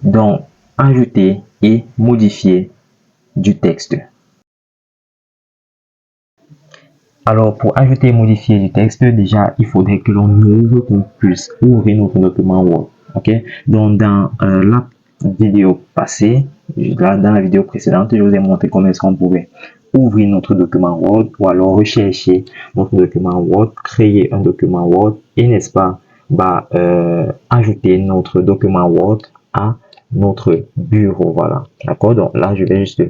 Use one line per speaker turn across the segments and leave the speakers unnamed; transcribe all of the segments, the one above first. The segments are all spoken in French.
Donc, ajouter et modifier du texte. Alors, pour ajouter et modifier du texte, déjà, il faudrait que l'on ouvre, qu'on puisse ouvrir notre document Word. OK? Donc, dans la vidéo passée, là, dans la vidéo précédente, je vous ai montré comment est-ce qu'on pouvait ouvrir notre document Word ou alors rechercher notre document Word, créer un document Word et, n'est-ce pas, ajouter notre document Word à notre bureau. Voilà. D'accord? Donc, là, je vais juste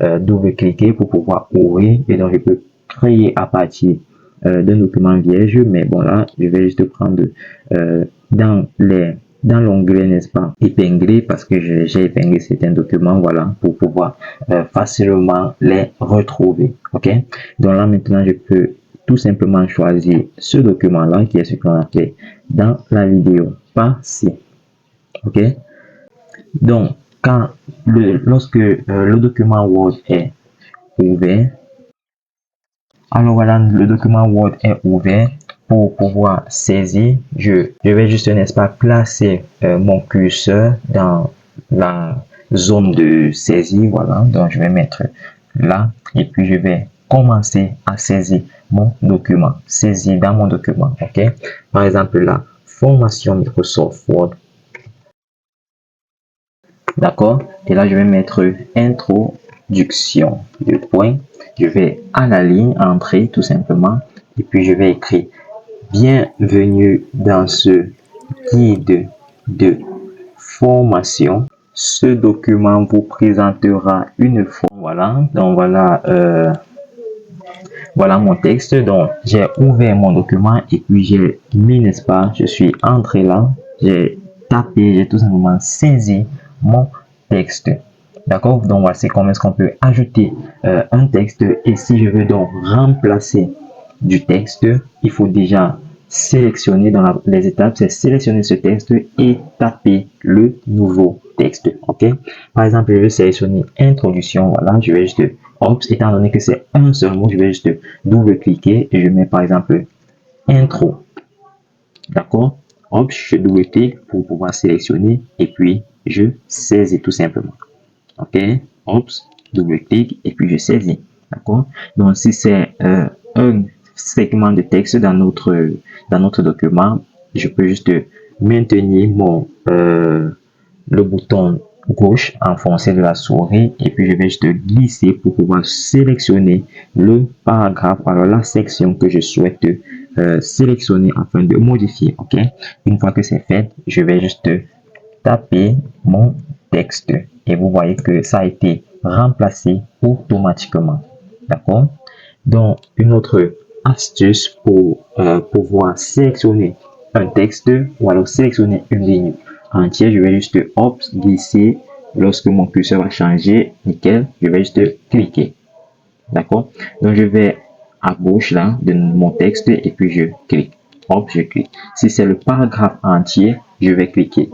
double-cliquer pour pouvoir ouvrir et donc je peux créer à partir d'un document vierge, mais bon là je vais juste prendre dans l'onglet, n'est-ce pas, épinglé, parce que j'ai épinglé certains documents, voilà, pour pouvoir facilement les retrouver. OK, donc là maintenant je peux tout simplement choisir ce document là qui est ce qu'on a fait dans la vidéo passée. OK, donc lorsque le document Word est ouvert, alors voilà, le document Word est ouvert. Pour pouvoir saisir, je vais juste, n'est-ce pas, placer mon curseur dans la zone de saisie. Voilà, donc je vais mettre là et puis je vais commencer à saisir mon document. Saisir dans mon document. OK, par exemple là, formation Microsoft Word. D'accord, et là je vais mettre introduction, deux points. Je vais à la ligne entrer tout simplement et puis je vais écrire bienvenue dans ce guide de formation. Ce document vous présentera une forme. Voilà, donc voilà mon texte. Donc j'ai ouvert mon document et puis j'ai mis, n'est-ce pas, je suis entré là, j'ai tapé, j'ai tout simplement saisi mon texte. D'accord, donc voici comment est-ce qu'on peut ajouter un texte. Et si je veux donc remplacer du texte, il faut déjà sélectionner dans les étapes, c'est sélectionner ce texte et taper le nouveau texte. OK, par exemple je vais sélectionner introduction. Voilà, je vais juste étant donné que c'est un seul mot, je vais juste double cliquer et je mets par exemple intro. D'accord, je double clique pour pouvoir sélectionner et puis je saisis tout simplement. OK, double clic et puis je saisis. D'accord, donc si c'est un segment de texte dans notre document, je peux juste maintenir le bouton gauche enfoncé de la souris et puis je vais juste glisser pour pouvoir sélectionner le paragraphe, alors la section que je souhaite sélectionner afin de modifier. OK, une fois que c'est fait, je vais juste taper mon texte et vous voyez que ça a été remplacé automatiquement. D'accord, donc une autre astuce pour pouvoir sélectionner un texte ou alors sélectionner une ligne entière, je vais juste glisser. Lorsque mon curseur va changer, nickel, je vais juste cliquer. D'accord, donc je vais à gauche là de mon texte et puis je clique. Je clique. Si c'est le paragraphe entier, je vais cliquer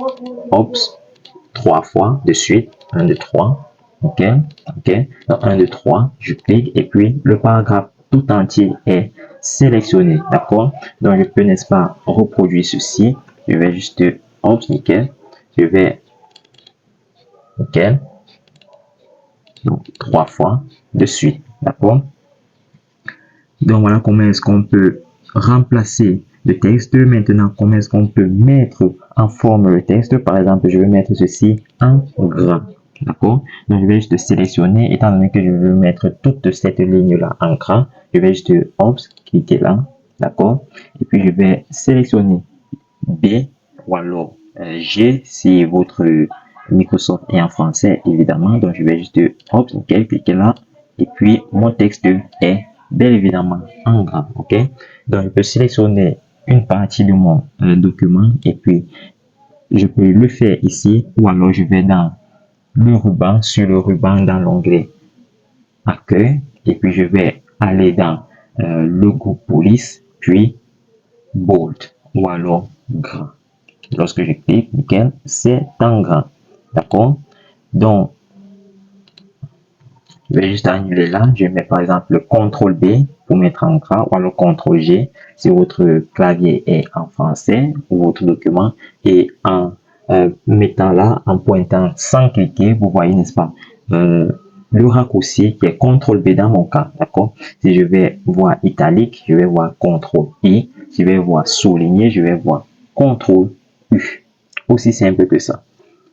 3 fois de suite. 1, 2, 3. OK, donc 1, 2, 3, je clique et puis le paragraphe tout entier est sélectionné. D'accord, donc je peux, n'est-ce pas, reproduire ceci. Je vais juste nickel, je vais nickel, donc 3 fois de suite. D'accord, donc voilà comment est-ce qu'on peut remplacer le texte. Maintenant, comment est-ce qu'on peut mettre en forme le texte. Par exemple, je vais mettre ceci en gras. D'accord, donc je vais juste sélectionner, étant donné que je veux mettre toute cette ligne là en gras, je vais juste cliquer là. D'accord, et puis je vais sélectionner B ou alors G si votre Microsoft est en français évidemment. Donc je vais juste cliquer là et puis mon texte est bel évidemment en gras. OK, donc je peux sélectionner une partie de mon document et puis je peux le faire ici ou alors je vais dans le ruban, sur le ruban dans l'onglet accueil et puis je vais aller dans le groupe police puis bold ou alors grand. Lorsque je clique, nickel, c'est en grand. D'accord, donc je vais juste annuler là. Je mets par exemple le CTRL B pour mettre en gras ou alors CTRL G si votre clavier est en français ou votre document est en mettant là, en pointant sans cliquer, vous voyez, n'est-ce pas, le raccourci qui est CTRL-B dans mon cas, d'accord? Si je vais voir italique, je vais voir CTRL-I. Je vais voir souligner, je vais voir CTRL-U. Aussi simple que ça,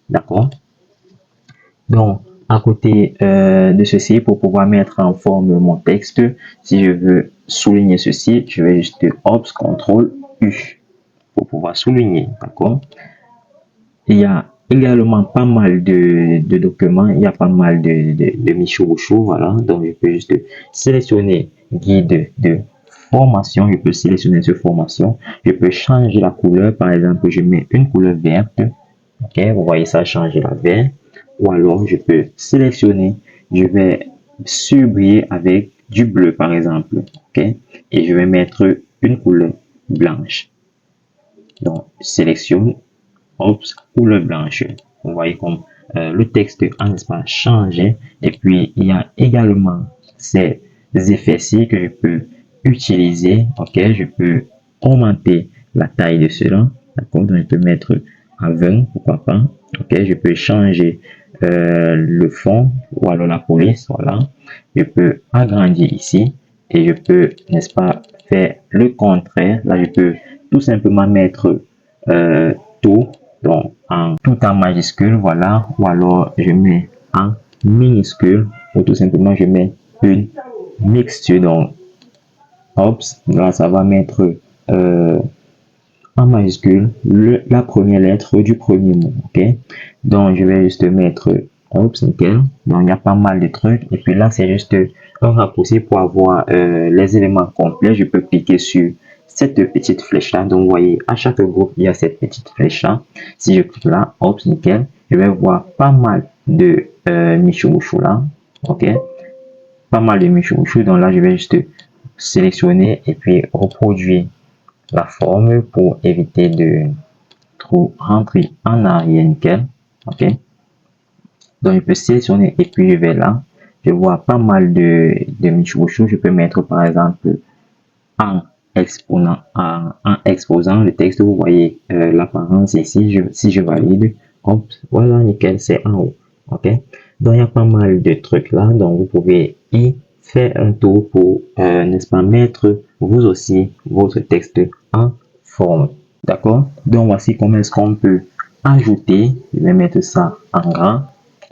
d'accord? Donc, à côté de ceci, pour pouvoir mettre en forme mon texte, si je veux souligner ceci, je vais juste Ops, CTRL-U pour pouvoir souligner, d'accord? Il y a également pas mal de documents, il y a pas mal de michou-bouchou, voilà. Donc, je peux juste sélectionner guide de formation, je peux sélectionner cette formation, je peux changer la couleur, par exemple, je mets une couleur verte, ok, vous voyez ça, changer la verte, ou alors je peux sélectionner, je vais surbriller avec du bleu, par exemple, ok, et je vais mettre une couleur blanche. Donc, sélectionne, Ops, couleur blanche. Vous voyez comme le texte en espace changé. Et puis, il y a également ces effets-ci que je peux utiliser. Ok, je peux augmenter la taille de cela. D'accord, donc je peux mettre à 20, pourquoi pas. Ok, je peux changer le fond ou alors la police. Voilà, je peux agrandir ici et je peux, n'est-ce pas, faire le contraire. Là, je peux tout simplement mettre tout, donc tout en majuscule, voilà, ou alors je mets en minuscule, ou tout simplement je mets une mixture. Donc Ops, là ça va mettre en majuscule la première lettre du premier mot, ok. Donc je vais juste mettre Ops, nickel. Donc il y a pas mal de trucs, et puis là c'est juste un raccourci pour avoir les éléments complets. Je peux cliquer sur cette petite flèche là. Donc vous voyez, à chaque groupe il y a cette petite flèche là. Si je clique là, Ops, nickel, je vais voir pas mal de michou là, ok, pas mal de michou. Donc là je vais juste sélectionner et puis reproduire la forme pour éviter de trop rentrer en arrière, nickel, ok. Donc je peux sélectionner et puis je vais là, je vois pas mal de michou. Je peux mettre par exemple en exposant le texte. Vous voyez l'apparence ici. Si je valide, hop, voilà, nickel, c'est en haut, ok. Donc il y a pas mal de trucs là, donc vous pouvez y faire un tour pour n'est-ce pas, mettre vous aussi votre texte en forme, d'accord. Donc voici comment est-ce qu'on peut ajouter. Je vais mettre ça en grand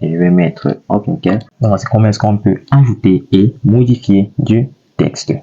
et je vais mettre, ok, nickel. Donc voici comment est-ce qu'on peut ajouter et modifier du texte.